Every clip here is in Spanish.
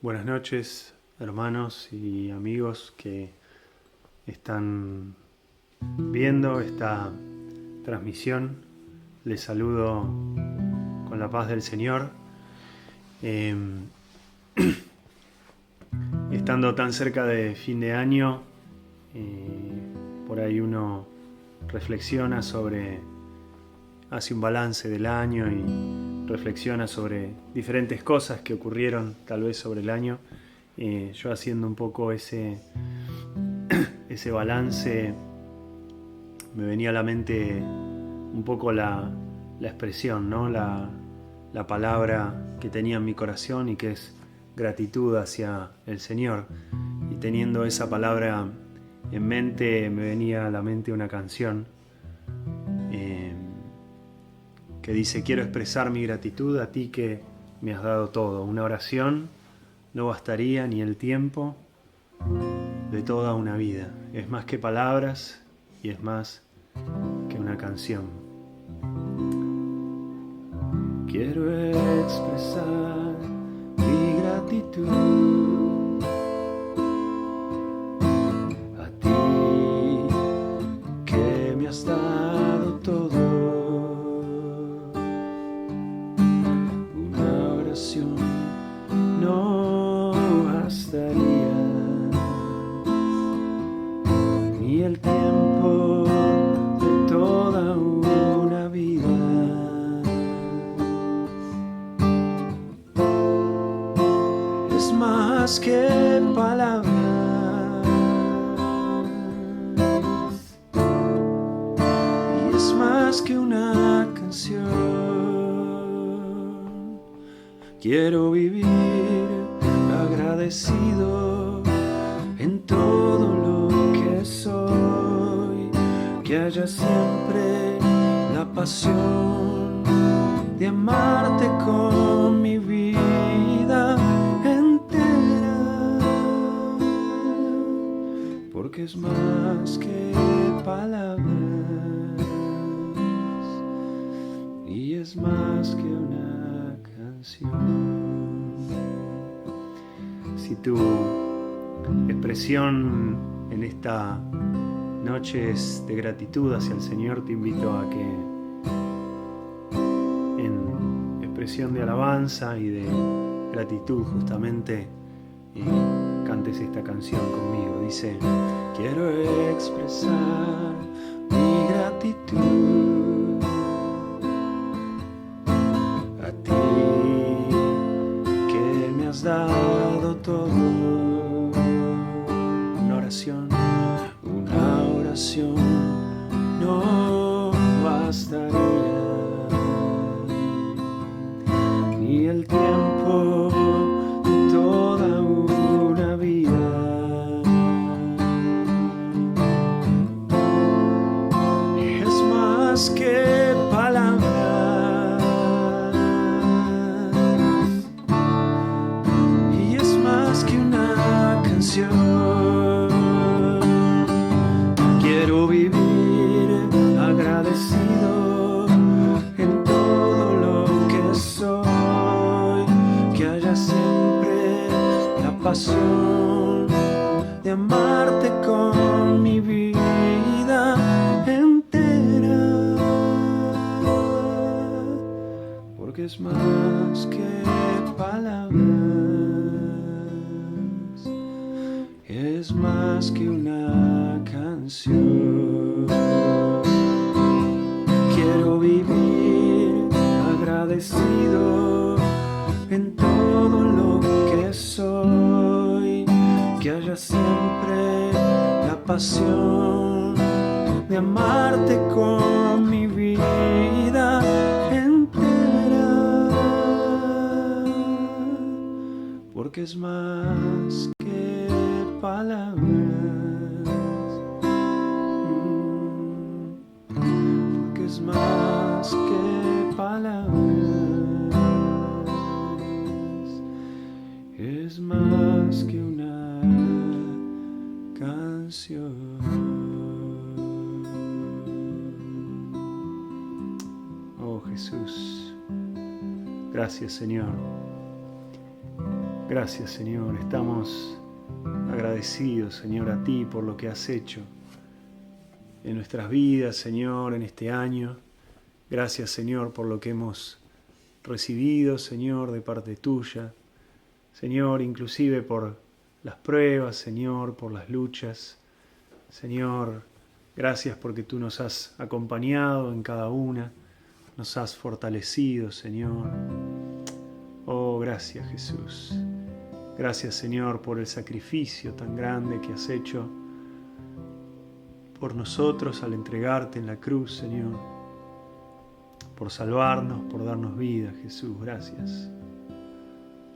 Buenas noches, hermanos y amigos que están viendo esta transmisión. Les saludo con la paz del Señor. Estando tan cerca de fin de año, por ahí uno reflexiona hace un balance del año y reflexiona sobre diferentes cosas que ocurrieron tal vez sobre el año. Yo haciendo un poco ese balance, me venía a la mente un poco la expresión, ¿no? La palabra que tenía en mi corazón y que es gratitud hacia el Señor. Y teniendo esa palabra en mente, me venía a la mente una canción que dice: quiero expresar mi gratitud a ti que me has dado todo. Una oración no bastaría ni el tiempo de toda una vida. Es más que palabras y es más que una canción. Quiero expresar mi gratitud a ti que me has dado todo. Una oración no bastaría, ni el tiempo de toda una vida. Es más que palabras y es más que una canción. Quiero vivir agradecido en todo lo que soy, que haya siempre la pasión de amarte con mi vida entera, porque es más que palabras y es más que una canción. Si tu expresión en esta noche es de gratitud hacia el Señor, te invito a que en expresión de alabanza y de gratitud justamente cantes esta canción conmigo. Dice: quiero expresar mi gratitud a ti que me has dado todo. Una oración no bastaría, ni el tiempo de toda una vida. Es más que palabras y es más que una canción. Quiero vivir agradecido en todo lo que soy, que haya siempre la pasión de amarte con mi vida entera, porque es más que palabras, es más que una canción. Quiero vivir agradecido en todo lo que soy, que haya siempre la pasión de amarte con mi vida entera, porque es más que palabras, porque es más que palabras, es más que una canción. Oh Jesús, gracias Señor. Gracias, Señor. Estamos agradecidos, Señor, a ti por lo que has hecho en nuestras vidas, Señor, en este año. Gracias, Señor, por lo que hemos recibido, Señor, de parte tuya. Señor, inclusive por las pruebas, Señor, por las luchas. Señor, gracias porque tú nos has acompañado en cada una, nos has fortalecido, Señor. Oh, gracias, Jesús. Gracias, Señor, por el sacrificio tan grande que has hecho por nosotros al entregarte en la cruz, Señor. Por salvarnos, por darnos vida, Jesús. Gracias.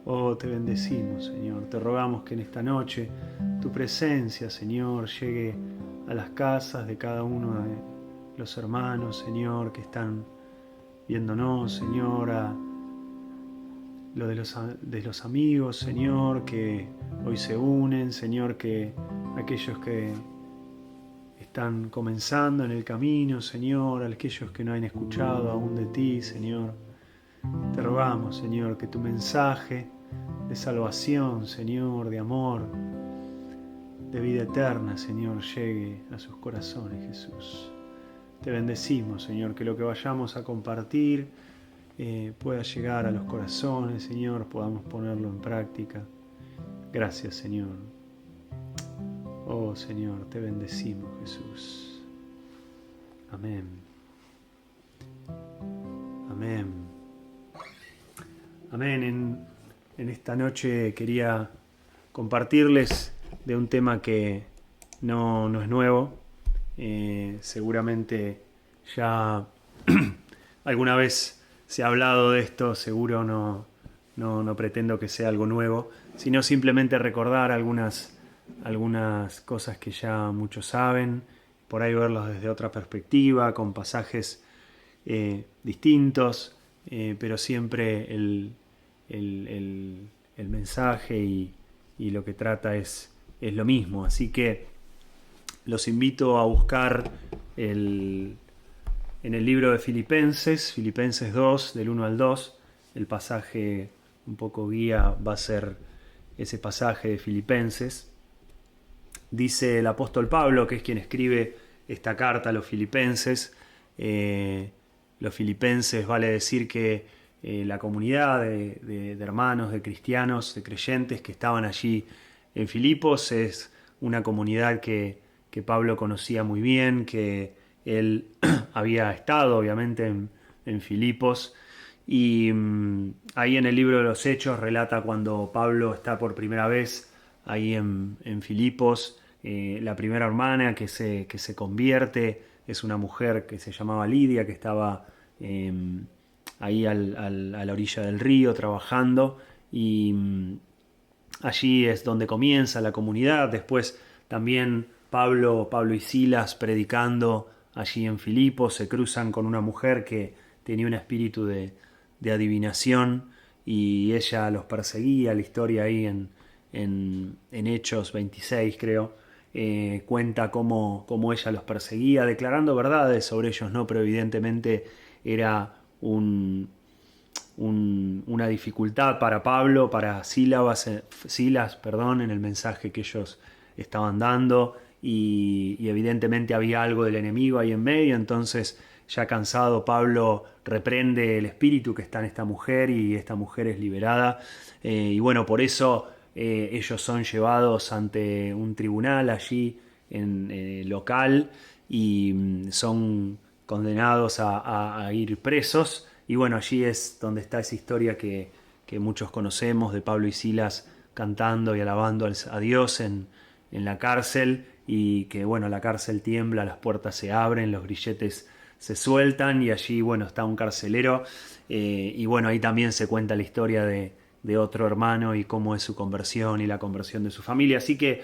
Oh, te bendecimos, Señor. Te rogamos que en esta noche tu presencia, Señor, llegue a las casas de cada uno de los hermanos, Señor, que están viéndonos, Señor, a lo de los amigos, Señor, que hoy se unen, Señor, que aquellos que están comenzando en el camino, Señor, aquellos que no han escuchado aún de ti, Señor. Te rogamos, Señor, que tu mensaje de salvación, Señor, de amor, de vida eterna, Señor, llegue a sus corazones, Jesús. Te bendecimos, Señor, que lo que vayamos a compartir pueda llegar a los corazones, Señor, podamos ponerlo en práctica. Gracias, Señor. Oh, Señor, te bendecimos, Jesús. Amén. Amén. Amén. En esta noche quería compartirles de un tema que no es nuevo. Seguramente ya alguna vez se ha hablado de esto, seguro no pretendo que sea algo nuevo, sino simplemente recordar algunas cosas que ya muchos saben, por ahí verlos desde otra perspectiva, con pasajes distintos, pero siempre el mensaje y lo que trata es lo mismo. Así que los invito a buscar en el libro de Filipenses 2, del 1 al 2, el pasaje un poco guía va a ser ese pasaje de Filipenses. Dice el apóstol Pablo, que es quien escribe esta carta a los filipenses. Los filipenses vale decir que la comunidad de hermanos, de cristianos, de creyentes que estaban allí en Filipos es una comunidad que Pablo conocía muy bien, que él había estado obviamente en Filipos. Y ahí en el libro de los Hechos relata cuando Pablo está por primera vez ahí en Filipos. La primera hermana que se convierte es una mujer que se llamaba Lidia, que estaba ahí a la orilla del río trabajando, y allí es donde comienza la comunidad. Después también Pablo y Silas predicando allí en Filipos se cruzan con una mujer que tenía un espíritu de adivinación y ella los perseguía. La historia ahí en Hechos 26 creo cuenta cómo ella los perseguía declarando verdades sobre ellos, ¿no? Pero evidentemente era una dificultad para Pablo, para Silas, en el mensaje que ellos estaban dando, y evidentemente había algo del enemigo ahí en medio. Entonces, ya cansado, Pablo reprende el espíritu que está en esta mujer y esta mujer es liberada. Y bueno, por eso ellos son llevados ante un tribunal allí local y son condenados a ir presos. Y bueno, allí es donde está esa historia que muchos conocemos de Pablo y Silas cantando y alabando a Dios en la cárcel, y que bueno, la cárcel tiembla, las puertas se abren, los grilletes se sueltan y allí bueno está un carcelero, y bueno, ahí también se cuenta la historia de otro hermano y cómo es su conversión y la conversión de su familia. Así que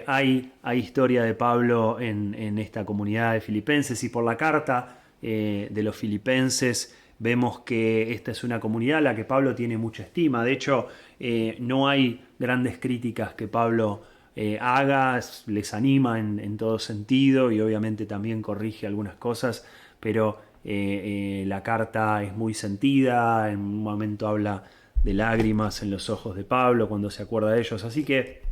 hay historia de Pablo en esta comunidad de filipenses, y por la carta de los filipenses vemos que esta es una comunidad a la que Pablo tiene mucha estima. De hecho, no hay grandes críticas que Pablo haga, les anima en todo sentido y obviamente también corrige algunas cosas, pero la carta es muy sentida. En un momento habla de lágrimas en los ojos de Pablo cuando se acuerda de ellos. Así que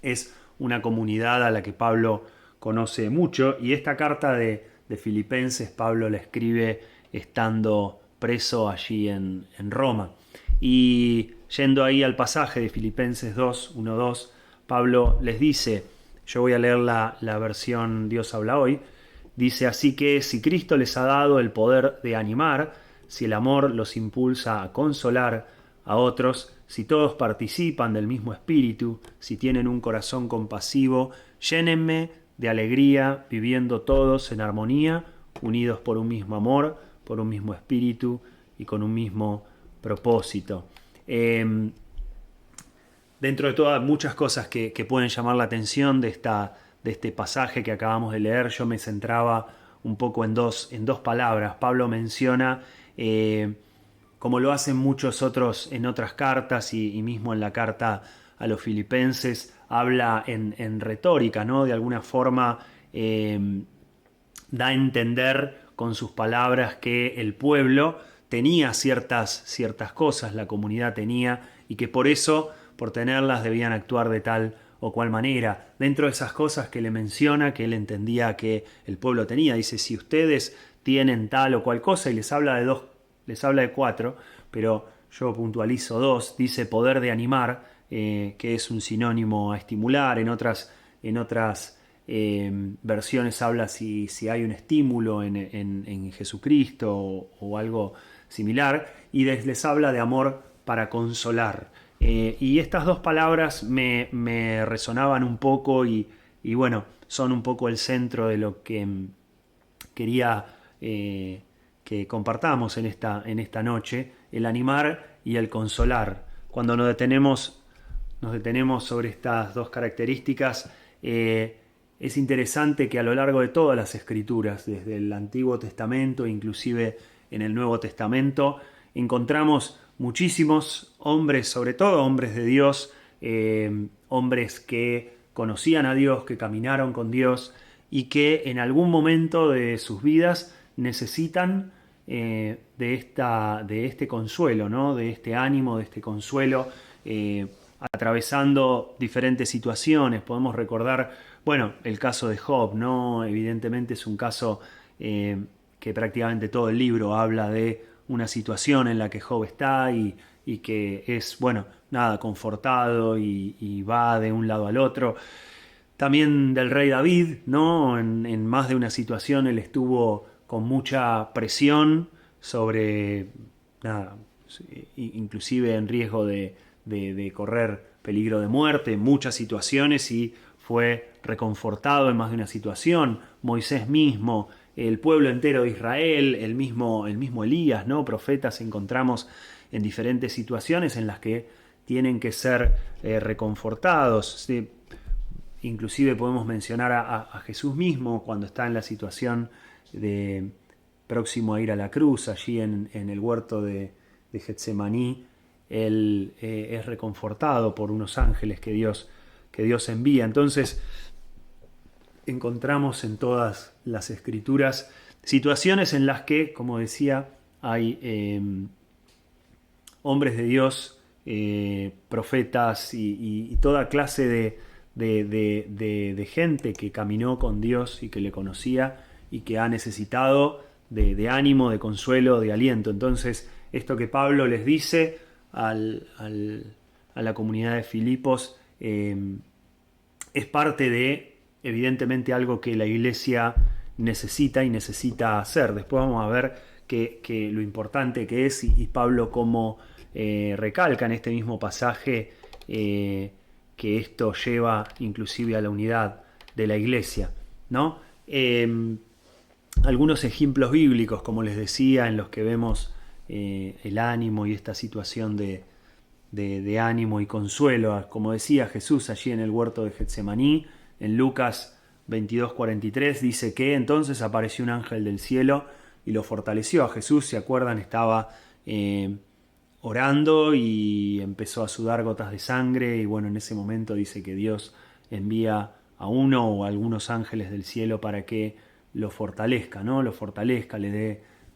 es una comunidad a la que Pablo conoce mucho, y esta carta de Filipenses Pablo la escribe estando preso allí en Roma. Y yendo ahí al pasaje de Filipenses 2, 1, 2, Pablo les dice, yo voy a leer la versión Dios habla hoy, dice: así que si Cristo les ha dado el poder de animar, si el amor los impulsa a consolar a otros, si todos participan del mismo espíritu, si tienen un corazón compasivo, llénenme de alegría, viviendo todos en armonía, unidos por un mismo amor, por un mismo espíritu y con un mismo propósito. Dentro de todas muchas cosas que pueden llamar la atención de este pasaje que acabamos de leer, yo me centraba un poco en dos palabras. Pablo menciona, como lo hacen muchos otros en otras cartas y mismo en la carta a los filipenses, habla en retórica, ¿no? De alguna forma da a entender con sus palabras que el pueblo tenía ciertas cosas, la comunidad tenía, y que por eso, por tenerlas, debían actuar de tal o cual manera. Dentro de esas cosas que le menciona, que él entendía que el pueblo tenía, dice: si ustedes tienen tal o cual cosa, y les habla de dos, les habla de cuatro, pero yo puntualizo dos. Dice poder de animar, que es un sinónimo a estimular. En otras versiones habla si hay un estímulo en Jesucristo o algo similar, y les habla de amor para consolar. Y estas dos palabras me resonaban un poco y bueno, son un poco el centro de lo que quería que compartamos en esta noche: el animar y el consolar. Cuando nos detenemos sobre estas dos características, es interesante que a lo largo de todas las escrituras, desde el Antiguo Testamento, inclusive en el Nuevo Testamento, encontramos muchísimos hombres, sobre todo hombres de Dios, hombres que conocían a Dios, que caminaron con Dios y que en algún momento de sus vidas necesitan de este consuelo, ¿no? De este ánimo, de este consuelo, atravesando diferentes situaciones. Podemos recordar, bueno, el caso de Job, ¿no? Evidentemente es un caso que prácticamente todo el libro habla de una situación en la que Job está y que es, bueno, nada, confortado y va de un lado al otro. También del rey David, ¿no? En más de una situación él estuvo con mucha presión sobre, nada, inclusive en riesgo de correr peligro de muerte en muchas situaciones, y fue reconfortado en más de una situación. Moisés mismo, el pueblo entero de Israel, el mismo Elías, ¿no? Profetas encontramos en diferentes situaciones en las que tienen que ser reconfortados. ¿Sí? Inclusive podemos mencionar a Jesús mismo cuando está en la situación de próximo a ir a la cruz, allí en el huerto de Getsemaní. Él es reconfortado por unos ángeles que Dios envía. Entonces encontramos en todas las escrituras situaciones en las que, como decía, hay hombres de Dios, profetas y toda clase de gente que caminó con Dios y que le conocía y que ha necesitado de ánimo, de consuelo, de aliento. Entonces, esto que Pablo les dice a la comunidad de Filipos es parte de, evidentemente, algo que la iglesia necesita hacer. Después vamos a ver que lo importante que es, y Pablo como recalca en este mismo pasaje que esto lleva inclusive a la unidad de la iglesia, ¿no? Algunos ejemplos bíblicos, como les decía, en los que vemos el ánimo y esta situación de ánimo y consuelo, como decía Jesús allí en el huerto de Getsemaní. En Lucas 22:43 dice que entonces apareció un ángel del cielo y lo fortaleció a Jesús. ¿Se acuerdan? Estaba orando y empezó a sudar gotas de sangre, y bueno, en ese momento dice que Dios envía a uno o a algunos ángeles del cielo para que lo fortalezca, ¿no? Lo fortalezca,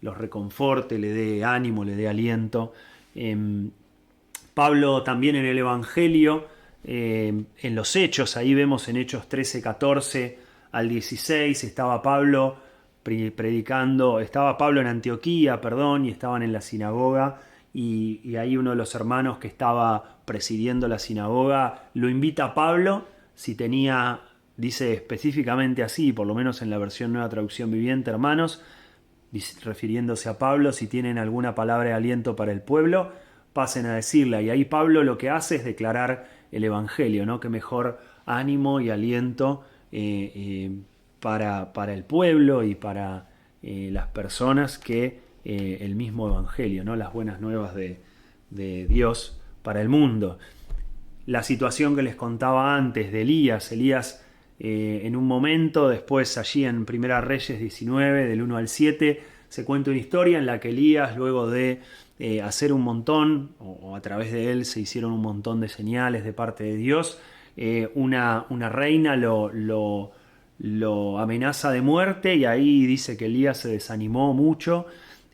los reconforte, le dé ánimo, le dé aliento. Pablo también en el Evangelio, en los Hechos, ahí vemos en Hechos 13, 14 al 16, estaba Pablo predicando, estaba Pablo en Antioquía, perdón, y estaban en la sinagoga, y ahí uno de los hermanos que estaba presidiendo la sinagoga lo invita a Pablo si tenía, dice específicamente así, por lo menos en la versión Nueva Traducción Viviente, hermanos, refiriéndose a Pablo, si tienen alguna palabra de aliento para el pueblo, pasen a decirla. Y ahí Pablo lo que hace es declarar el Evangelio, ¿no? Qué mejor ánimo y aliento para el pueblo y para las personas que el mismo Evangelio, ¿no? Las buenas nuevas de Dios para el mundo. La situación que les contaba antes de Elías, en un momento, después allí en Primera Reyes 19, del 1 al 7, se cuenta una historia en la que Elías, luego de hacer un montón, o a través de él se hicieron un montón de señales de parte de Dios, una reina lo amenaza de muerte, y ahí dice que Elías se desanimó mucho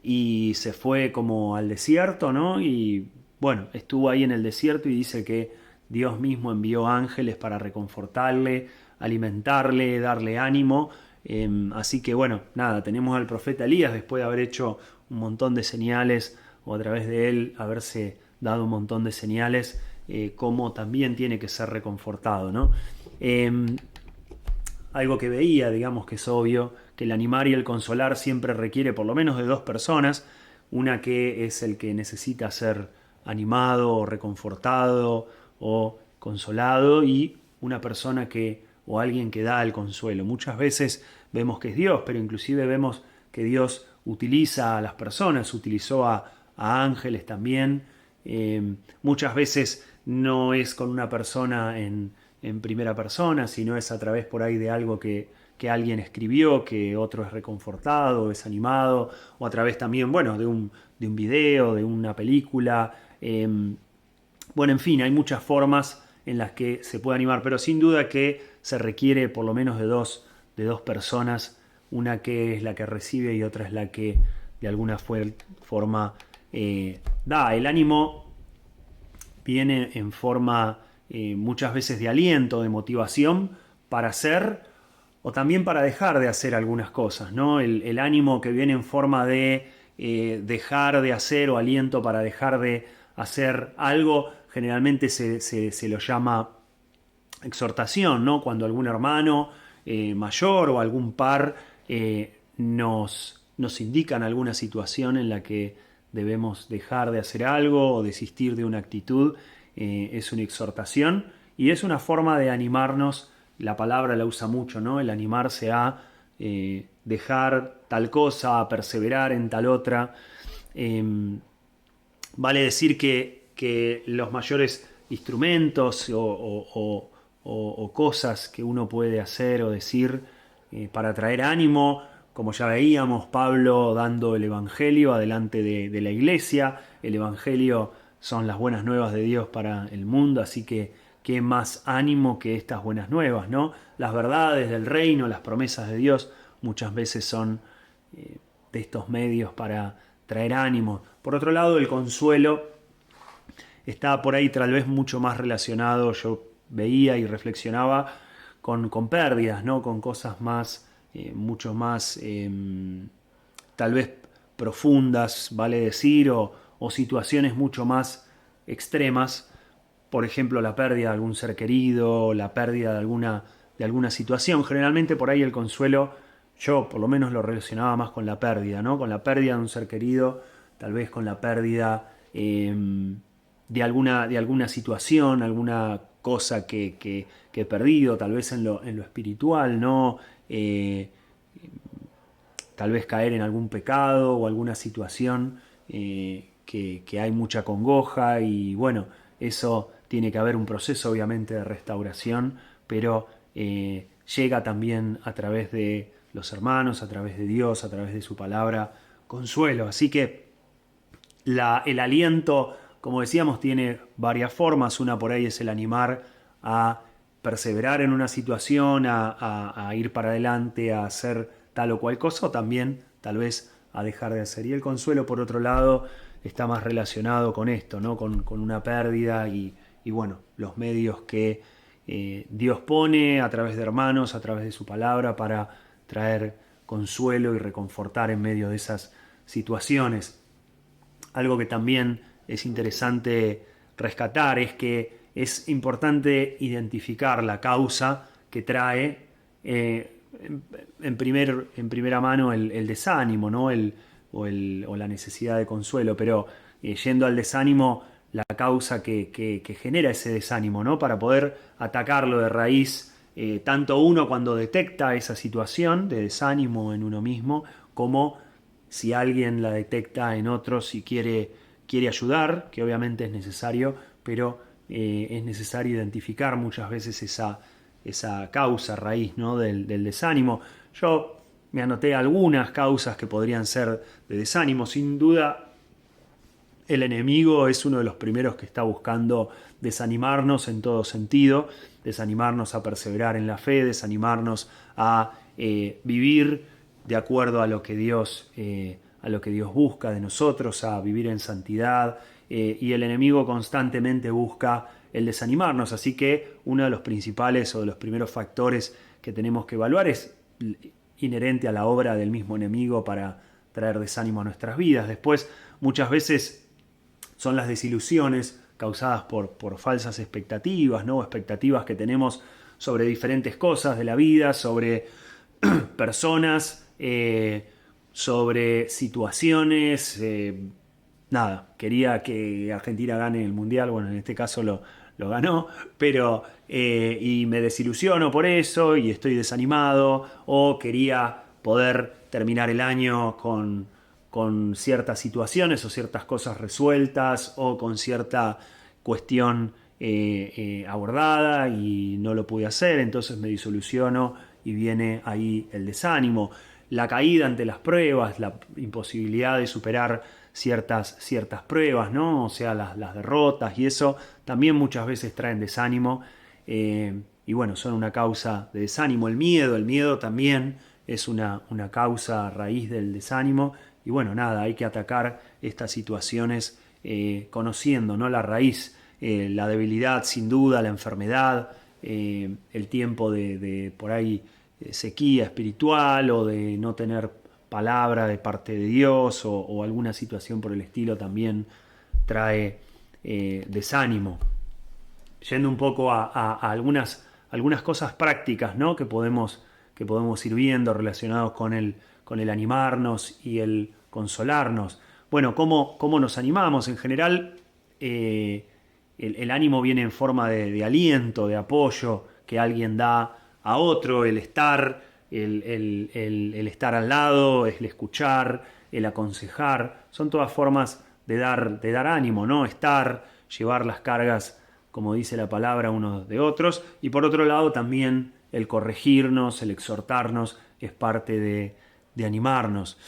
y se fue como al desierto, ¿no? Y bueno, estuvo ahí en el desierto, y dice que Dios mismo envió ángeles para reconfortarle, alimentarle, darle ánimo. Así que bueno, nada, tenemos al profeta Elías, después de haber hecho un montón de señales, o a través de él haberse dado un montón de señales, cómo también tiene que ser reconfortado, ¿no? Algo que veía, digamos que es obvio, que el animar y el consolar siempre requiere por lo menos de dos personas, una que es el que necesita ser animado o reconfortado o consolado, y una persona o alguien que da el consuelo. Muchas veces vemos que es Dios, pero inclusive vemos que Dios utiliza a las personas, utilizó a ángeles también. Muchas veces no es con una persona en primera persona, sino es a través por ahí de algo que alguien escribió, que otro es reconfortado, es animado, o a través también, bueno, de un video, de una película. Bueno, en fin, hay muchas formas en las que se puede animar, pero sin duda que se requiere por lo menos de dos personas, una que es la que recibe y otra es la que de alguna forma da. El ánimo viene en forma muchas veces de aliento, de motivación para hacer o también para dejar de hacer algunas cosas, ¿no? El ánimo que viene en forma de dejar de hacer, o aliento para dejar de hacer algo, generalmente se lo llama exhortación, ¿no? Cuando algún hermano mayor o algún par nos indican alguna situación en la que debemos dejar de hacer algo o desistir de una actitud, es una exhortación y es una forma de animarnos. La palabra la usa mucho, ¿no? El animarse a dejar tal cosa, a perseverar en tal otra. Vale decir que los mayores instrumentos o cosas que uno puede hacer o decir para traer ánimo, como ya veíamos, Pablo dando el Evangelio adelante de la iglesia. El Evangelio son las buenas nuevas de Dios para el mundo, así que qué más ánimo que estas buenas nuevas, ¿no? Las verdades del reino, las promesas de Dios muchas veces son de estos medios para traer ánimo. Por otro lado, el consuelo está por ahí tal vez mucho más relacionado, yo veía y reflexionaba, con pérdidas, ¿no? Con cosas más, mucho más tal vez profundas, vale decir, o situaciones mucho más extremas. Por ejemplo, la pérdida de algún ser querido, la pérdida de alguna situación. Generalmente por ahí el consuelo, yo por lo menos lo relacionaba más con la pérdida, ¿no? Con la pérdida de un ser querido, tal vez con la pérdida de alguna situación, alguna cosa que he perdido, tal vez en lo espiritual, ¿no? Tal vez caer en algún pecado o alguna situación que hay mucha congoja, y bueno, eso tiene que haber un proceso obviamente de restauración, pero llega también a través de los hermanos, a través de Dios, a través de su palabra, consuelo. Así que el aliento, como decíamos, tiene varias formas. Una por ahí es el animar a perseverar en una situación, a ir para adelante, a hacer tal o cual cosa, o también tal vez a dejar de hacer. Y el consuelo, por otro lado, está más relacionado con esto, ¿no? Con una pérdida y bueno, los medios que Dios pone a través de hermanos, a través de su palabra, para traer consuelo y reconfortar en medio de esas situaciones. Algo que también es interesante rescatar es que es importante identificar la causa que trae en primera mano el desánimo, ¿no? O la necesidad de consuelo, pero yendo al desánimo, la causa que genera ese desánimo, ¿no? Para poder atacarlo de raíz, tanto uno cuando detecta esa situación de desánimo en uno mismo, como si alguien la detecta en otros y quiere ayudar, que obviamente es necesario, pero es necesario identificar muchas veces esa causa raíz, ¿no? del desánimo. Yo me anoté algunas causas que podrían ser de desánimo. Sin duda, el enemigo es uno de los primeros que está buscando desanimarnos en todo sentido, desanimarnos a perseverar en la fe, desanimarnos a vivir de acuerdo a lo que Dios busca de nosotros, a vivir en santidad, y el enemigo constantemente busca el desanimarnos. Así que uno de los principales o de los primeros factores que tenemos que evaluar es inherente a la obra del mismo enemigo para traer desánimo a nuestras vidas. Después, muchas veces son las desilusiones causadas por falsas expectativas, ¿no? Expectativas que tenemos sobre diferentes cosas de la vida, sobre personas, sobre situaciones. Nada, quería que Argentina gane el Mundial, bueno, en este caso lo ganó, pero y me desilusiono por eso y estoy desanimado, o quería poder terminar el año con ciertas situaciones o ciertas cosas resueltas o con cierta cuestión abordada y no lo pude hacer, entonces me disoluciono y viene ahí el desánimo, la caída ante las pruebas, la imposibilidad de superar ciertas pruebas, ¿no? O sea, las derrotas, y eso también muchas veces traen desánimo, y bueno, son una causa de desánimo. El miedo también es una causa raíz del desánimo. Y bueno, nada, hay que atacar estas situaciones conociendo, ¿no? La raíz, la debilidad sin duda, la enfermedad, el tiempo de por ahí sequía espiritual o de no tener palabra de parte de Dios, o alguna situación por el estilo también trae desánimo. Yendo un poco a algunas cosas prácticas, ¿no? que podemos ir viendo relacionados con el animarnos y el consolarnos. Bueno, ¿cómo nos animamos? En general, el ánimo viene en forma de aliento, de apoyo que alguien da a otro, el estar al lado, el escuchar, el aconsejar. Son todas formas de dar ánimo, ¿no? Estar, llevar las cargas, como dice la palabra, unos de otros. Y por otro lado también el corregirnos, el exhortarnos, es parte de animarnos.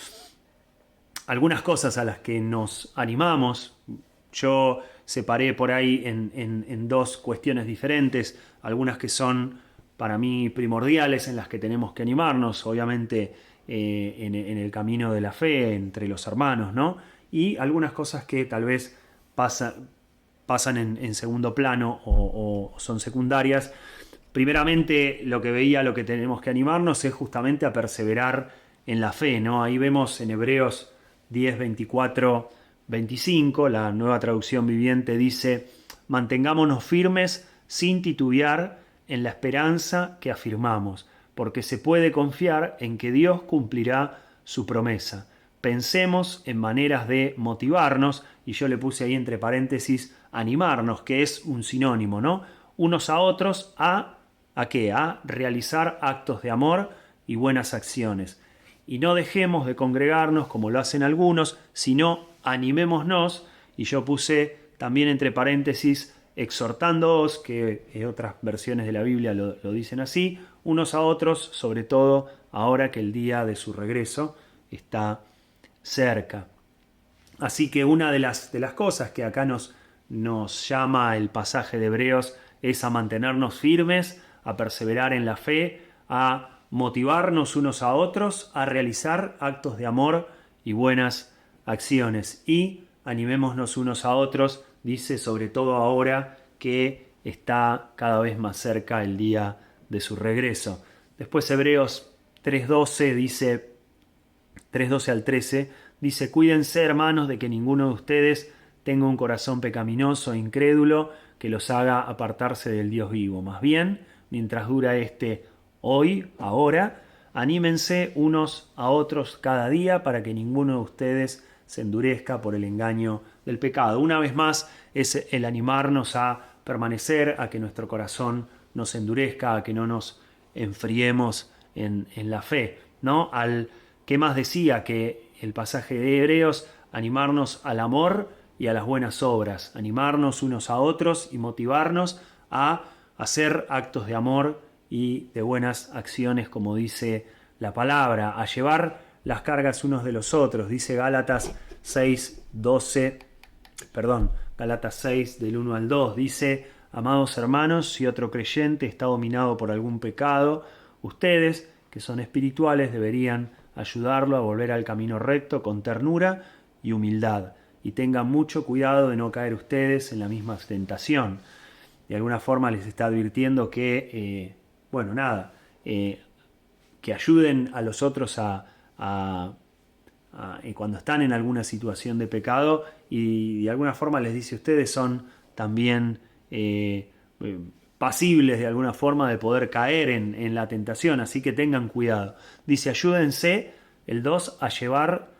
Algunas cosas a las que nos animamos, yo separé por ahí en dos cuestiones diferentes, algunas que son para mí primordiales, en las que tenemos que animarnos, obviamente en el camino de la fe entre los hermanos, ¿no? Y algunas cosas que tal vez pasan en segundo plano o son secundarias. Primeramente, lo que tenemos que animarnos es justamente a perseverar en la fe, ¿no? Ahí vemos en Hebreos 10, 24, 25, la Nueva Traducción Viviente dice: mantengámonos firmes sin titubear en la esperanza que afirmamos, porque se puede confiar en que Dios cumplirá su promesa. Pensemos en maneras de motivarnos, y yo le puse ahí entre paréntesis animarnos, que es un sinónimo, ¿no? Unos a otros ¿a qué? A realizar actos de amor y buenas acciones. Y no dejemos de congregarnos como lo hacen algunos, sino animémonos, y yo puse también entre paréntesis exhortándoos, que otras versiones de la Biblia lo dicen así, unos a otros, sobre todo ahora que el día de su regreso está cerca. Así que una de las cosas que acá nos llama el pasaje de Hebreos es a mantenernos firmes, a perseverar en la fe, a motivarnos unos a otros, a realizar actos de amor y buenas acciones, y animémonos unos a otros, dice, sobre todo ahora que está cada vez más cerca el día de su regreso. Después Hebreos 3:12 dice, 3:12 al 13, dice, cuídense hermanos de que ninguno de ustedes tenga un corazón pecaminoso e incrédulo que los haga apartarse del Dios vivo. Más bien, mientras dura hoy, ahora, anímense unos a otros cada día para que ninguno de ustedes se endurezca por el engaño del pecado. Una vez más, es el animarnos a permanecer, a que nuestro corazón no se endurezca, a que no nos enfriemos en la fe, ¿no? ¿Qué más decía que el pasaje de Hebreos? Animarnos al amor y a las buenas obras, animarnos unos a otros y motivarnos a hacer actos de amor y de buenas acciones, como dice la palabra, a llevar las cargas unos de los otros. Dice Gálatas 6 del 1 al 2, dice, amados hermanos, si otro creyente está dominado por algún pecado, ustedes, que son espirituales, deberían ayudarlo a volver al camino recto con ternura y humildad. Y tengan mucho cuidado de no caer ustedes en la misma tentación. De alguna forma les está advirtiendo que, que ayuden a los otros cuando están en alguna situación de pecado, y de alguna forma les dice, ustedes son también pasibles de alguna forma de poder caer en la tentación, así que tengan cuidado. Dice, ayúdense, el 2, a llevar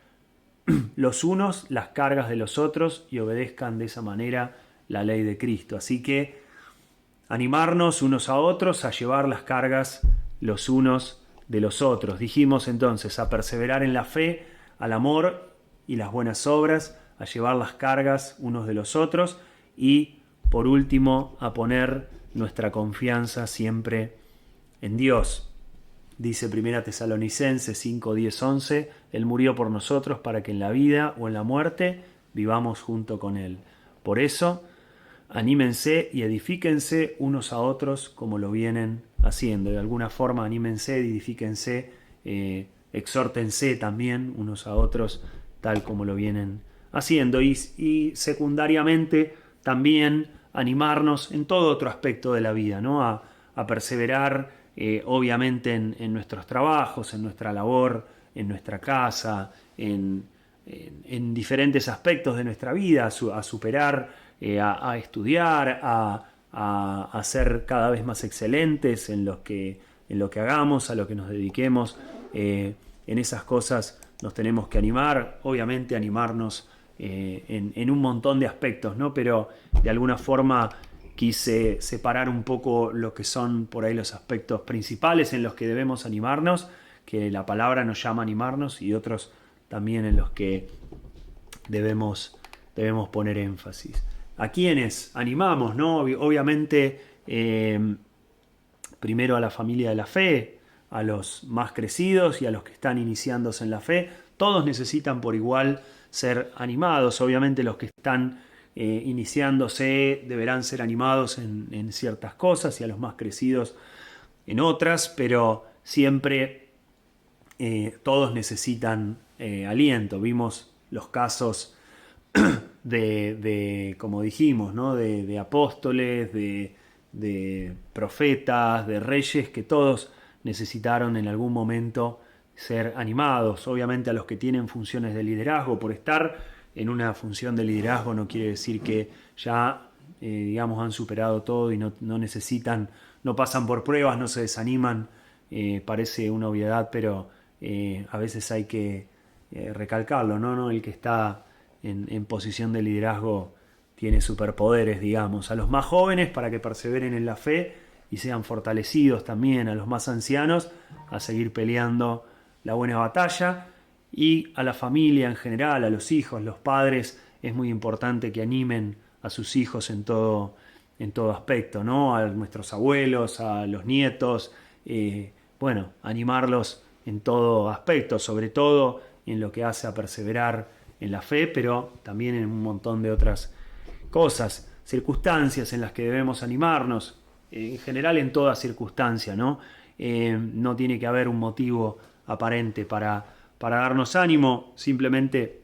los unos las cargas de los otros y obedezcan de esa manera la ley de Cristo. Así que animarnos unos a otros a llevar las cargas los unos de los otros. Dijimos entonces a perseverar en la fe, al amor y las buenas obras, a llevar las cargas unos de los otros y, por último, a poner nuestra confianza siempre en Dios. Dice 1 Tesalonicenses 5, 10, 11, Él murió por nosotros para que en la vida o en la muerte vivamos junto con Él. Por eso, anímense y edifíquense unos a otros como lo vienen haciendo. De alguna forma, anímense, edifíquense, exhórtense también unos a otros tal como lo vienen haciendo. Y secundariamente, también animarnos en todo otro aspecto de la vida, ¿no? A perseverar, obviamente, en nuestros trabajos, en nuestra labor, en nuestra casa, en diferentes aspectos de nuestra vida, a superar, a estudiar, a ser cada vez más excelentes en lo que hagamos, a lo que nos dediquemos. En esas cosas nos tenemos que animar, obviamente animarnos en un montón de aspectos, ¿no? Pero de alguna forma quise separar un poco lo que son por ahí los aspectos principales en los que debemos animarnos, que la palabra nos llama a animarnos, y otros también en los que debemos poner énfasis. ¿A quiénes animamos, no? Obviamente, primero a la familia de la fe, a los más crecidos y a los que están iniciándose en la fe. Todos necesitan por igual ser animados. Obviamente los que están iniciándose deberán ser animados en ciertas cosas, y a los más crecidos en otras, pero siempre todos necesitan aliento. Vimos los casos como dijimos, ¿no? de apóstoles, de profetas, de reyes, que todos necesitaron en algún momento ser animados. Obviamente a los que tienen funciones de liderazgo, por estar en una función de liderazgo no quiere decir que ya han superado todo y no necesitan, no pasan por pruebas, no se desaniman. Parece una obviedad, pero a veces hay que recalcarlo, ¿no? El que está en posición de liderazgo tiene superpoderes, digamos. A los más jóvenes, para que perseveren en la fe y sean fortalecidos también. A los más ancianos, a seguir peleando la buena batalla. Y a la familia en general, a los hijos, los padres, es muy importante que animen a sus hijos en todo aspecto, ¿no? A nuestros abuelos, a los nietos, animarlos en todo aspecto, sobre todo en lo que hace a perseverar en la fe, pero también en un montón de otras cosas, circunstancias en las que debemos animarnos, en general en toda circunstancia, ¿no? No tiene que haber un motivo aparente para darnos ánimo, simplemente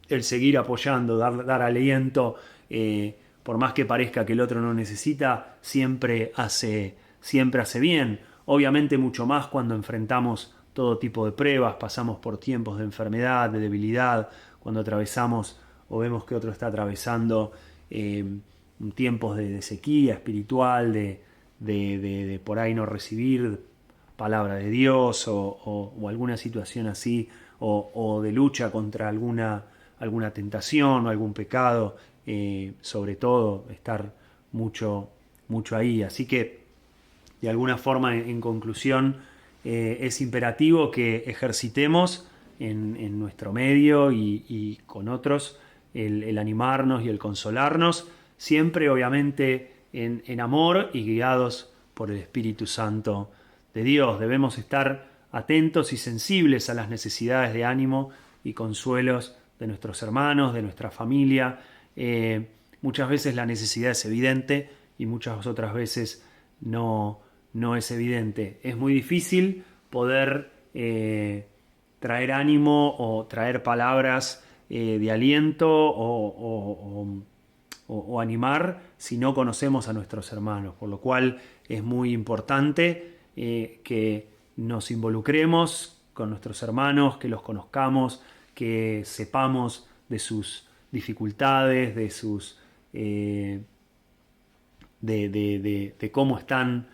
el seguir apoyando, dar aliento, por más que parezca que el otro no necesita, siempre hace bien. Obviamente mucho más cuando enfrentamos todo tipo de pruebas, pasamos por tiempos de enfermedad, de debilidad, cuando atravesamos o vemos que otro está atravesando tiempos de sequía espiritual, de por ahí no recibir palabra de Dios o alguna situación así, o de lucha contra alguna tentación o algún pecado, sobre todo estar mucho, mucho ahí. Así que, de alguna forma, en conclusión, es imperativo que ejercitemos en nuestro medio y con otros el animarnos y el consolarnos, siempre obviamente en amor y guiados por el Espíritu Santo de Dios. Debemos estar atentos y sensibles a las necesidades de ánimo y consuelos de nuestros hermanos, de nuestra familia. Muchas veces la necesidad es evidente y muchas otras veces no es evidente. Es muy difícil poder traer ánimo o traer palabras de aliento o animar si no conocemos a nuestros hermanos, por lo cual es muy importante que nos involucremos con nuestros hermanos, que los conozcamos, que sepamos de sus dificultades, de cómo están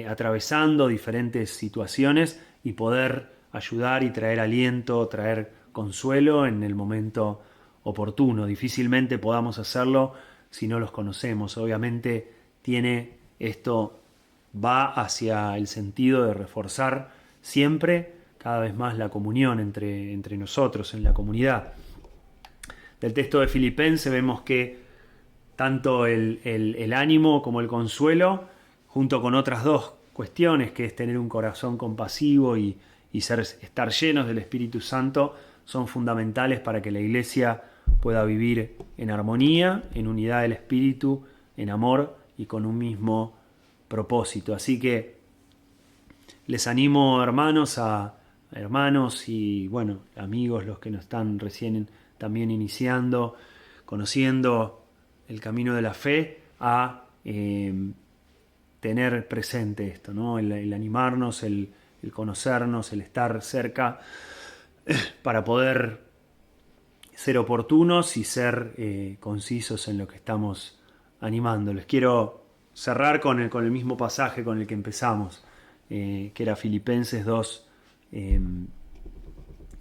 atravesando diferentes situaciones y poder ayudar y traer aliento, traer consuelo en el momento oportuno. Difícilmente podamos hacerlo si no los conocemos. Obviamente esto va hacia el sentido de reforzar siempre cada vez más la comunión entre nosotros en la comunidad. Del texto de Filipenses vemos que tanto el ánimo como el consuelo, junto con otras dos cuestiones, que es tener un corazón compasivo y estar llenos del Espíritu Santo, son fundamentales para que la Iglesia pueda vivir en armonía, en unidad del Espíritu, en amor y con un mismo propósito. Así que les animo, hermanos y bueno, amigos, los que nos están recién también iniciando, conociendo el camino de la fe, a tener presente esto, ¿no? El animarnos, el conocernos, el estar cerca para poder ser oportunos y ser concisos en lo que estamos animando. Les quiero cerrar con el mismo pasaje con el que empezamos, que era Filipenses 2.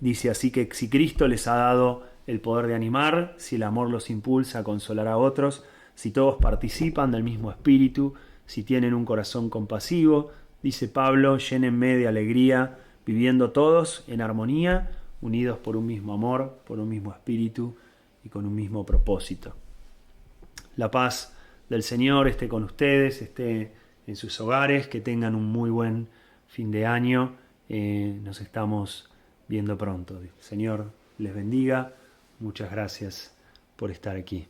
Dice así que si Cristo les ha dado el poder de animar, si el amor los impulsa a consolar a otros, si todos participan del mismo espíritu, si tienen un corazón compasivo, dice Pablo, llénenme de alegría, viviendo todos en armonía, unidos por un mismo amor, por un mismo espíritu y con un mismo propósito. La paz del Señor esté con ustedes, esté en sus hogares, que tengan un muy buen fin de año. Nos estamos viendo pronto. El Señor les bendiga. Muchas gracias por estar aquí.